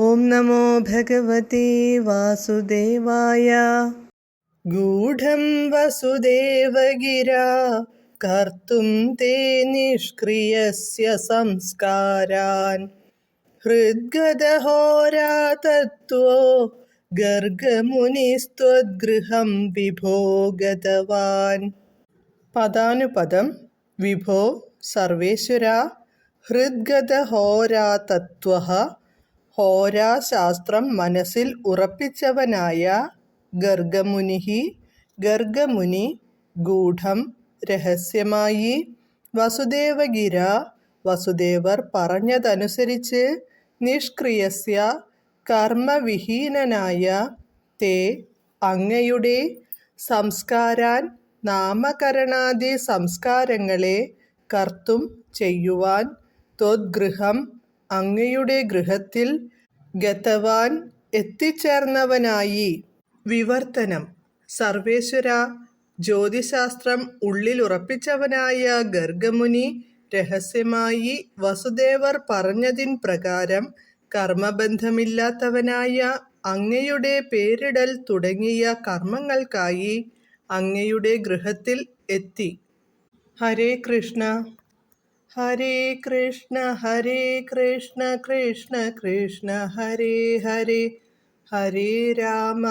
ഓം നമോ ഭഗവതേ വാസുദേവായ. ഗൂഢം വസുദേവഗിരാ കർത്തും തേ നിഷ്ക്രിയസ്യ സംസ്കാരാൻ ഹൃദ്ഗതഹോരാ തത്വോ ഗർഗമുനിസ്ത്വദ്ഗൃഹം വിഭോ ഗതവാൻ. പദാനുപദം. വിഭോ സർവേശ്വര, ഹൃദ്ഗതഹോരാ തത്വഃ ഹോരാശാസ്ത്രം മനസ്സിൽ ഉറപ്പിച്ചവനായ ഗർഗമുനിഃ ഗർഗമുനി, ഗൂഢം രഹസ്യമായി, വസുദേവഗിര വസുദേവർ പറഞ്ഞതനുസരിച്ച്, നിഷ്ക്രിയസ്യ കർമ്മവിഹീനനായ, തേ അങ്ങയുടെ, സംസ്കാരാൻ നാമകരണാദി സംസ്കാരങ്ങളെ, കർത്തും ചെയ്യുവാൻ, ത്വദ്ഗൃഹം അങ്ങയുടെ ഗൃഹത്തിൽ, ഗതവാൻ എത്തിച്ചേർന്നവനായി. വിവർത്തനം. സർവേശ്വര, ജ്യോതിശാസ്ത്രം ഉള്ളിലുറപ്പിച്ചവനായ ഗർഗമുനി രഹസ്യമായി വസുദേവർ പറഞ്ഞതിൻ പ്രകാരം കർമ്മബന്ധമില്ലാത്തവനായ അങ്ങയുടെ പേരിടൽ തുടങ്ങിയ കർമ്മങ്ങൾക്കായി അങ്ങയുടെ ഗൃഹത്തിൽ എത്തി. ഹരേ കൃഷ്ണ ഹരേ കൃഷ്ണ ഹരേ കൃഷ്ണ കൃഷ്ണ കൃഷ്ണ ഹരേ ഹരേ, ഹരേ രാമ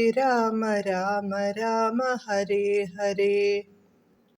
രാമ രാമ ഹരേ ഹരേ.